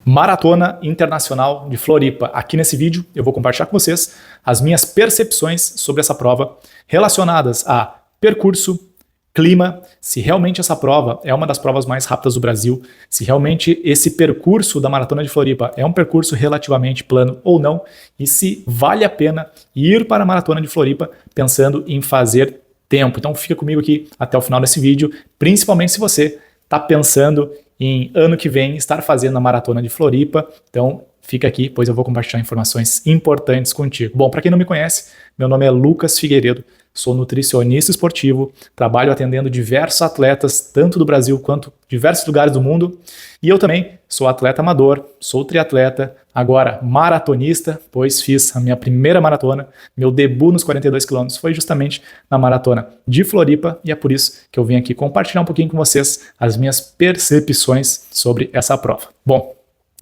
Maratona Internacional de Floripa. Aqui nesse vídeo eu vou compartilhar com vocês as minhas percepções sobre essa prova relacionadas a percurso, clima, se realmente essa prova é uma das provas mais rápidas do Brasil, se realmente esse percurso da Maratona de Floripa é um percurso relativamente plano ou não, e se vale a pena ir para a Maratona de Floripa pensando em fazer tempo. Então fica comigo aqui até o final desse vídeo, principalmente se você está pensando em ano que vem estar fazendo a Maratona de Floripa. Então fica aqui, pois eu vou compartilhar informações importantes contigo. Bom, para quem não me conhece, meu nome é Lucas Figueiredo, sou nutricionista esportivo, trabalho atendendo diversos atletas, tanto do Brasil quanto diversos lugares do mundo, e eu também sou atleta amador, sou triatleta, agora maratonista, pois fiz a minha primeira maratona, meu debut nos 42 quilômetros foi justamente na Maratona de Floripa, e é por isso que eu vim aqui compartilhar um pouquinho com vocês as minhas percepções sobre essa prova. Bom,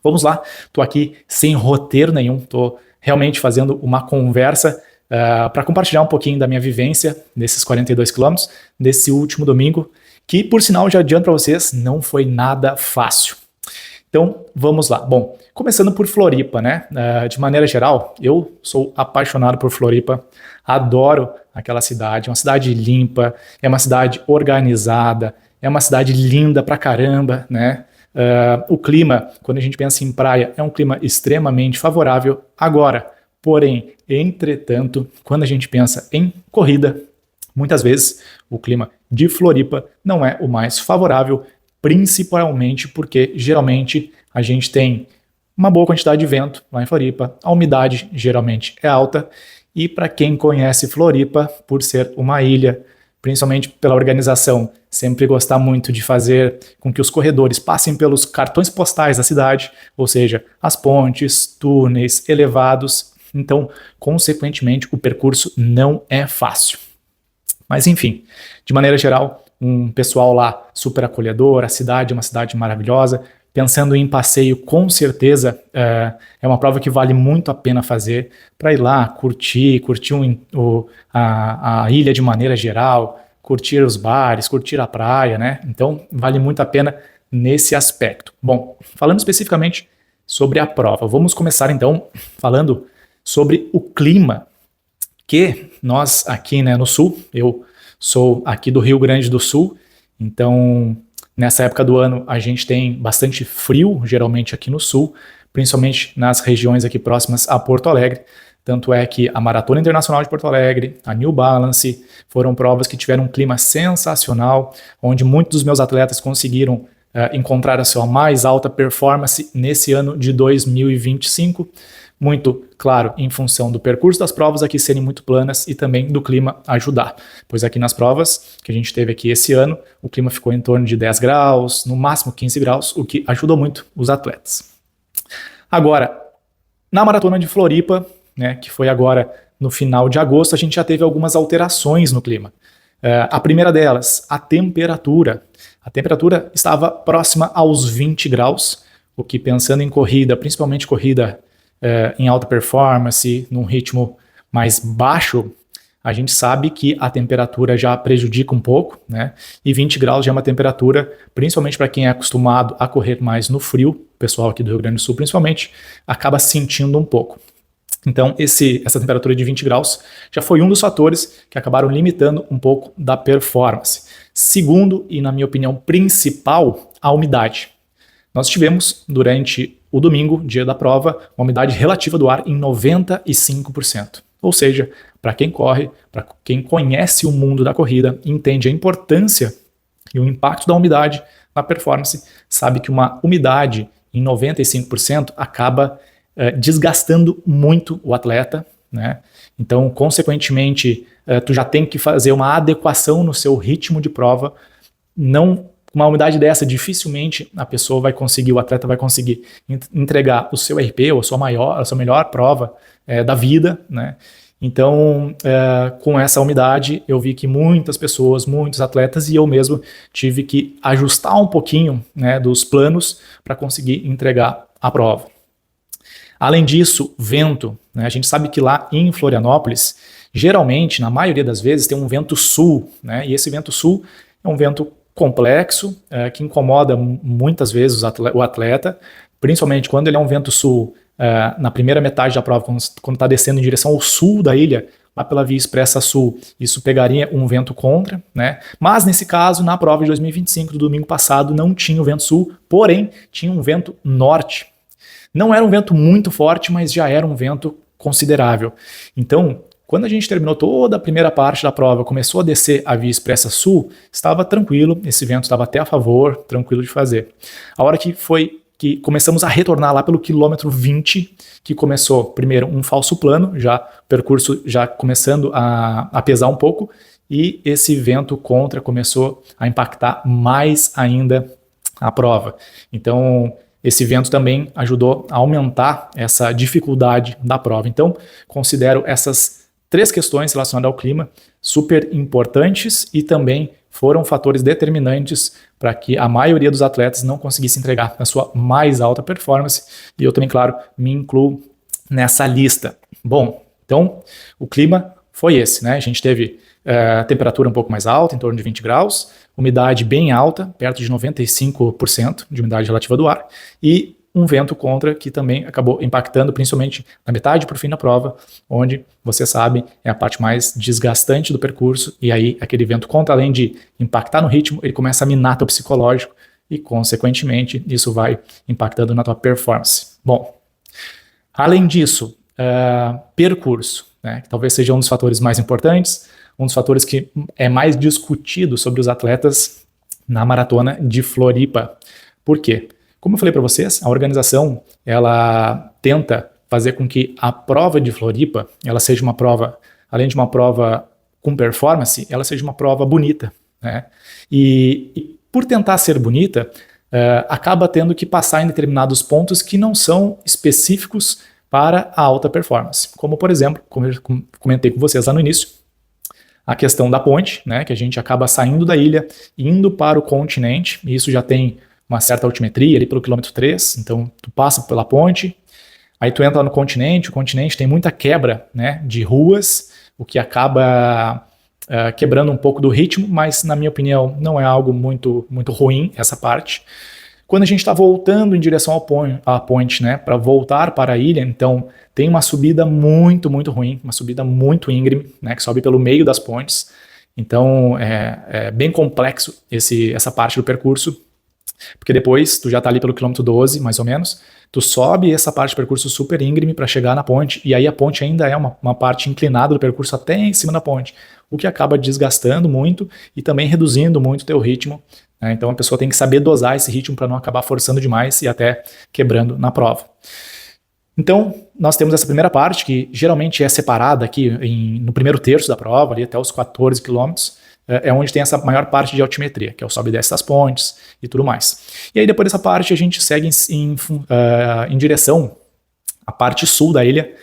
vamos lá, estou aqui sem roteiro nenhum, estou realmente fazendo uma conversa para compartilhar um pouquinho da minha vivência nesses 42 quilômetros, desse último domingo, que por sinal já adianto para vocês, não foi nada fácil. Então vamos lá. Bom, começando por Floripa, né? De maneira geral, eu sou apaixonado por Floripa, adoro aquela cidade, é uma cidade limpa, é uma cidade organizada, é uma cidade linda pra caramba, né? O clima, quando a gente pensa em praia, é um clima extremamente favorável. Agora, porém, entretanto, quando a gente pensa em corrida, muitas vezes o clima de Floripa não é o mais favorável, principalmente porque geralmente a gente tem uma boa quantidade de vento lá em Floripa, a umidade geralmente é alta, e para quem conhece Floripa, por ser uma ilha, principalmente pela organização, sempre gostar muito de fazer com que os corredores passem pelos cartões postais da cidade, ou seja, as pontes, túneis, elevados. Então, consequentemente, o percurso não é fácil. Mas enfim, de maneira geral, um pessoal lá super acolhedor, a cidade é uma cidade maravilhosa. Pensando em passeio, com certeza é uma prova que vale muito a pena fazer para ir lá, curtir a ilha de maneira geral, curtir os bares, curtir a praia, né? Então, vale muito a pena nesse aspecto. Bom, falando especificamente sobre a prova, vamos começar então falando sobre o clima, que nós aqui, né, no sul, eu sou aqui do Rio Grande do Sul, então nessa época do ano a gente tem bastante frio, geralmente aqui no sul, principalmente nas regiões aqui próximas a Porto Alegre. Tanto é que a Maratona Internacional de Porto Alegre, a New Balance, foram provas que tiveram um clima sensacional, onde muitos dos meus atletas conseguiram encontrar a sua mais alta performance nesse ano de 2025, muito, claro, em função do percurso das provas aqui serem muito planas e também do clima ajudar, pois aqui nas provas que a gente teve aqui esse ano, o clima ficou em torno de 10 graus, no máximo 15 graus, o que ajudou muito os atletas. Agora, na Maratona de Floripa, né, que foi agora no final de agosto, a gente já teve algumas alterações no clima. A primeira delas, a temperatura. A temperatura estava próxima aos 20 graus, o que, pensando em corrida, principalmente corrida em alta performance, num ritmo mais baixo, a gente sabe que a temperatura já prejudica um pouco, né? E 20 graus já é uma temperatura, principalmente para quem é acostumado a correr mais no frio, o pessoal aqui do Rio Grande do Sul principalmente, acaba sentindo um pouco. Então, essa temperatura de 20 graus já foi um dos fatores que acabaram limitando um pouco da performance. Segundo, e na minha opinião principal, a umidade. Nós tivemos, durante o domingo, dia da prova, uma umidade relativa do ar em 95%. Ou seja, para quem corre, para quem conhece o mundo da corrida, entende a importância e o impacto da umidade na performance, sabe que uma umidade em 95% acaba desgastando muito o atleta, né? Então, consequentemente, tu já tem que fazer uma adequação no seu ritmo de prova. Não, uma umidade dessa, dificilmente a pessoa vai conseguir, o atleta vai conseguir entregar o seu RP, ou a sua melhor prova da vida, né? Então, com essa umidade, eu vi que muitas pessoas, muitos atletas e eu mesmo tive que ajustar um pouquinho, né, dos planos para conseguir entregar a prova. Além disso, vento, né? A gente sabe que lá em Florianópolis, geralmente, na maioria das vezes, tem um vento sul, né? E esse vento sul é um vento complexo, que incomoda muitas vezes o atleta, principalmente quando ele é um vento sul, na primeira metade da prova, quando está descendo em direção ao sul da ilha, lá pela Via Expressa Sul, isso pegaria um vento contra, né? Mas nesse caso, na prova de 2025 do domingo passado, não tinha o vento sul, porém tinha um vento norte. Não era um vento muito forte, mas já era um vento considerável. Então, quando a gente terminou toda a primeira parte da prova, começou a descer a Via Expressa Sul, estava tranquilo, esse vento estava até a favor, tranquilo de fazer. A hora que começamos a retornar lá pelo quilômetro 20, que começou primeiro um falso plano, já percurso já começando a pesar um pouco, e esse vento contra começou a impactar mais ainda a prova. Então, esse vento também ajudou a aumentar essa dificuldade da prova. Então, considero essas 3 questões relacionadas ao clima super importantes e também foram fatores determinantes para que a maioria dos atletas não conseguisse entregar a sua mais alta performance, e eu também, claro, me incluo nessa lista. Bom, então o clima foi esse, né? A gente teve temperatura um pouco mais alta, em torno de 20 graus, umidade bem alta, perto de 95% de umidade relativa do ar, e um vento contra que também acabou impactando principalmente na metade para o fim da prova, onde, você sabe, é a parte mais desgastante do percurso, e aí aquele vento contra, além de impactar no ritmo, ele começa a minar teu psicológico e, consequentemente, isso vai impactando na tua performance. Bom, além disso, percurso, né, que talvez seja um dos fatores mais importantes, um dos fatores que é mais discutido sobre os atletas na maratona de Floripa. Por quê? Como eu falei para vocês, a organização ela tenta fazer com que a prova de Floripa ela seja uma prova, além de uma prova com performance, ela seja uma prova bonita, né? E por tentar ser bonita, acaba tendo que passar em determinados pontos que não são específicos para a alta performance. Como, por exemplo, como eu comentei com vocês lá no início, a questão da ponte, né? Que a gente acaba saindo da ilha, indo para o continente, e isso já tem uma certa altimetria ali pelo quilômetro 3, então tu passa pela ponte, aí tu entra no continente, o continente tem muita quebra, né, de ruas, o que acaba quebrando um pouco do ritmo, mas na minha opinião não é algo muito, muito ruim essa parte. Quando a gente está voltando em direção à ponte, né, para voltar para a ilha, então tem uma subida muito, muito ruim, uma subida muito íngreme, né, que sobe pelo meio das pontes, então é bem complexo essa parte do percurso, porque depois tu já tá ali pelo quilômetro 12, mais ou menos, tu sobe essa parte do percurso super íngreme para chegar na ponte, e aí a ponte ainda é uma parte inclinada do percurso até em cima da ponte, o que acaba desgastando muito e também reduzindo muito o teu ritmo, né? Então a pessoa tem que saber dosar esse ritmo para não acabar forçando demais e até quebrando na prova. Então, nós temos essa primeira parte, que geralmente é separada aqui no primeiro terço da prova, ali até os 14 quilômetros, é onde tem essa maior parte de altimetria, que é o sobe e desce das pontes e tudo mais. E aí depois dessa parte a gente segue em direção à parte sul da ilha,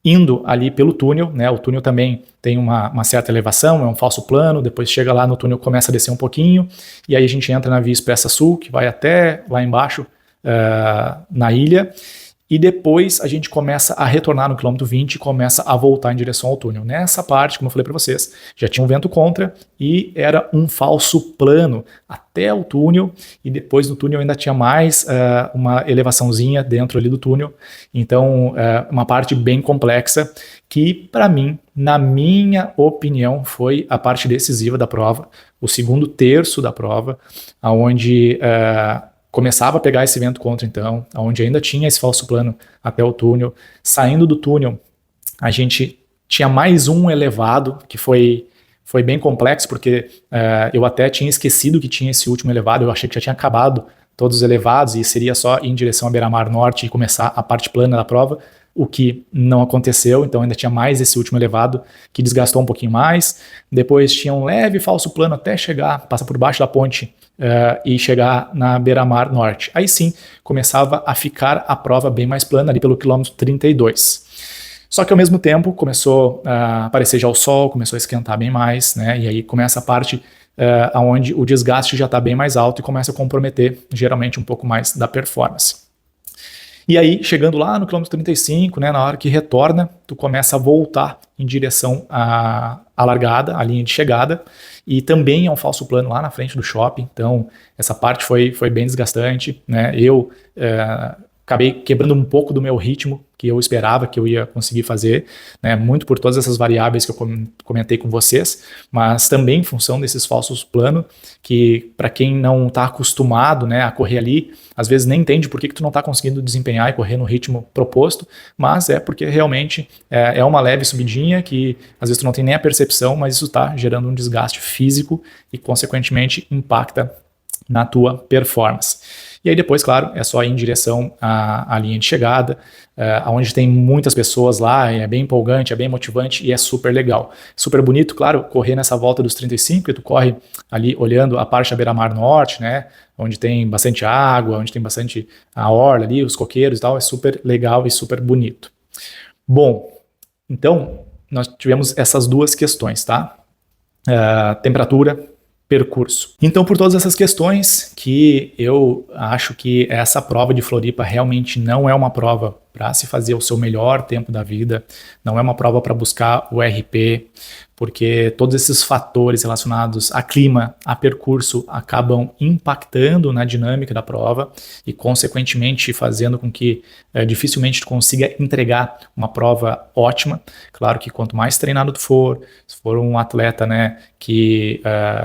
indo ali pelo túnel, né? O túnel também tem uma certa elevação, é um falso plano, depois chega lá no túnel, começa a descer um pouquinho, e aí a gente entra na Via Expressa Sul, que vai até lá embaixo na ilha, e depois a gente começa a retornar no quilômetro 20 e começa a voltar em direção ao túnel. Nessa parte, como eu falei para vocês, já tinha um vento contra e era um falso plano até o túnel, e depois no túnel ainda tinha mais uma elevaçãozinha dentro ali do túnel. Então, uma parte bem complexa que, para mim, na minha opinião, foi a parte decisiva da prova, o segundo terço da prova, onde começava a pegar esse vento contra, então, onde ainda tinha esse falso plano até o túnel. Saindo do túnel, a gente tinha mais um elevado, que foi bem complexo, porque eu até tinha esquecido que tinha esse último elevado, eu achei que já tinha acabado todos os elevados e seria só ir em direção à beira-mar norte e começar a parte plana da prova, o que não aconteceu, então ainda tinha mais esse último elevado que desgastou um pouquinho mais. Depois tinha um leve falso plano até chegar, passar por baixo da ponte e chegar na beira-mar norte. Aí sim, começava a ficar a prova bem mais plana ali pelo quilômetro 32. Só que ao mesmo tempo começou a aparecer já o sol, começou a esquentar bem mais, né? E aí começa a parte onde o desgaste já está bem mais alto e começa a comprometer geralmente um pouco mais da performance. E aí, chegando lá no quilômetro 35, né, na hora que retorna, tu começa a voltar em direção à largada, à linha de chegada, e também é um falso plano lá na frente do shopping, então essa parte foi bem desgastante, né, eu acabei quebrando um pouco do meu ritmo que eu esperava que eu ia conseguir fazer, né, muito por todas essas variáveis que eu comentei com vocês, mas também em função desses falsos planos, que para quem não está acostumado, né, a correr ali, às vezes nem entende por que tu não está conseguindo desempenhar e correr no ritmo proposto, mas é porque realmente é uma leve subidinha que às vezes tu não tem nem a percepção, mas isso está gerando um desgaste físico e consequentemente impacta na tua performance. E aí depois, claro, é só ir em direção à linha de chegada, onde tem muitas pessoas lá, é bem empolgante, é bem motivante e é super legal. Super bonito, claro, correr nessa volta dos 35, e tu corre ali olhando a parte da beira-mar norte, né, onde tem bastante água, onde tem bastante a orla ali, os coqueiros e tal, é super legal e super bonito. Bom, então nós tivemos essas duas questões, tá? Temperatura, percurso. Então, por todas essas questões que eu acho que essa prova de Floripa realmente não é uma prova para se fazer o seu melhor tempo da vida, não é uma prova para buscar o RP, porque todos esses fatores relacionados a clima, a percurso, acabam impactando na dinâmica da prova e, consequentemente, fazendo com que dificilmente tu consiga entregar uma prova ótima. Claro que quanto mais treinado tu for, se for um atleta, né, que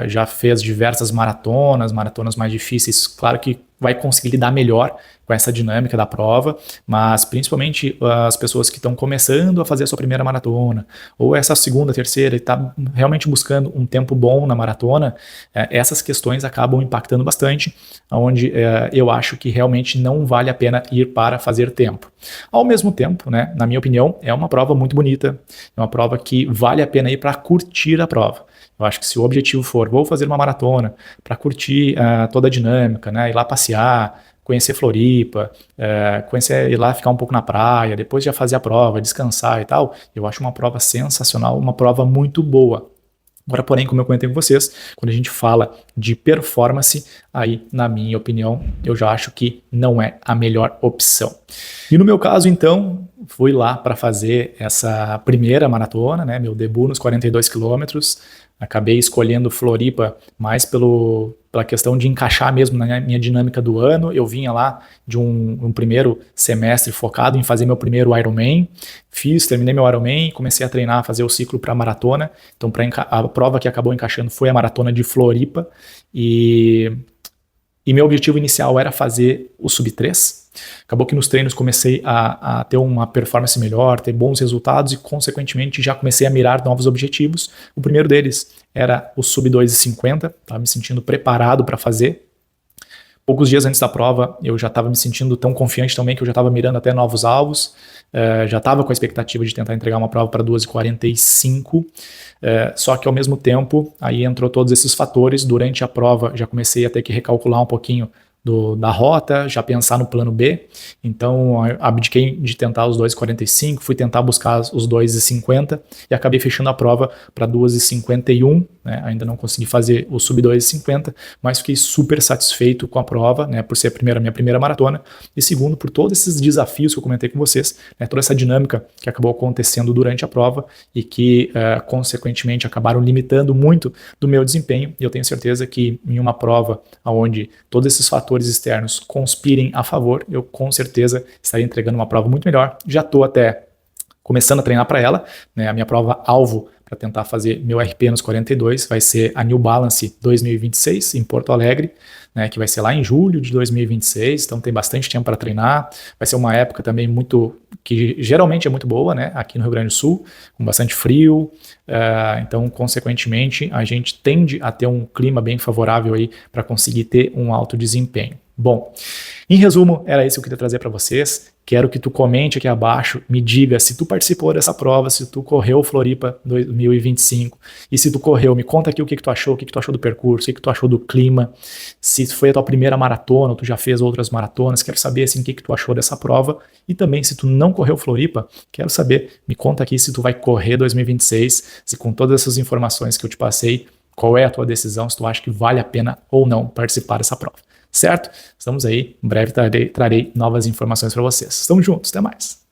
já fez diversas maratonas mais difíceis, claro que vai conseguir lidar melhor com essa dinâmica da prova, mas principalmente as pessoas que estão começando a fazer a sua primeira maratona, ou essa segunda, terceira, e está realmente buscando um tempo bom na maratona, essas questões acabam impactando bastante, onde eu acho que realmente não vale a pena ir para fazer tempo. Ao mesmo tempo, né, na minha opinião, é uma prova muito bonita, é uma prova que vale a pena ir para curtir a prova. Eu acho que se o objetivo for, vou fazer uma maratona para curtir toda a dinâmica, né, ir lá passear, conhecer Floripa, ir lá ficar um pouco na praia, depois já fazer a prova, descansar e tal, eu acho uma prova sensacional, uma prova muito boa. Agora, porém, como eu comentei com vocês, quando a gente fala de performance, aí, na minha opinião, eu já acho que não é a melhor opção. E no meu caso, então, fui lá para fazer essa primeira maratona, né, meu debut nos 42 quilômetros. Acabei escolhendo Floripa mais pela questão de encaixar mesmo na minha dinâmica do ano. Eu vinha lá de um primeiro semestre focado em fazer meu primeiro Ironman. Terminei meu Ironman, comecei a treinar, a fazer o ciclo para maratona. Então, a prova que acabou encaixando foi a maratona de Floripa. E meu objetivo inicial era fazer o sub 3. Acabou que nos treinos comecei a ter uma performance melhor, ter bons resultados e, consequentemente, já comecei a mirar novos objetivos. O primeiro deles era o sub 2,50, estava me sentindo preparado para fazer. Poucos dias antes da prova, eu já estava me sentindo tão confiante também que eu já estava mirando até novos alvos, já estava com a expectativa de tentar entregar uma prova para 2,45, só que ao mesmo tempo, aí entrou todos esses fatores. Durante a prova, já comecei a ter que recalcular um pouquinho da rota, já pensar no plano B, então abdiquei de tentar os 2,45, fui tentar buscar os 2,50 e acabei fechando a prova para 2,51, né? Ainda não consegui fazer o sub 2,50, mas fiquei super satisfeito com a prova, né? Por ser a minha primeira maratona, e segundo, por todos esses desafios que eu comentei com vocês, né? Toda essa dinâmica que acabou acontecendo durante a prova e que, consequentemente, acabaram limitando muito do meu desempenho, e eu tenho certeza que em uma prova onde todos esses fatores externos conspirem a favor, eu com certeza estaria entregando uma prova muito melhor. Já estou até começando a treinar para ela, né? A minha prova alvo para tentar fazer meu RP nos 42 vai ser a New Balance 2026 em Porto Alegre, né, que vai ser lá em julho de 2026, então tem bastante tempo para treinar. Vai ser uma época também que geralmente é muito boa, né, aqui no Rio Grande do Sul, com bastante frio, então consequentemente a gente tende a ter um clima bem favorável aí para conseguir ter um alto desempenho. Bom, em resumo, era isso que eu queria trazer para vocês. Quero que tu comente aqui abaixo, me diga se tu participou dessa prova, se tu correu Floripa 2025, e se tu correu, me conta aqui o que tu achou, o que tu achou do percurso, o que tu achou do clima, se foi a tua primeira maratona, ou tu já fez outras maratonas, quero saber assim, o que tu achou dessa prova, e também se tu não correu Floripa, quero saber, me conta aqui se tu vai correr 2026, se com todas essas informações que eu te passei, qual é a tua decisão, se tu acha que vale a pena ou não participar dessa prova. certo? Estamos aí, em breve trarei novas informações para vocês. Estamos juntos, até mais.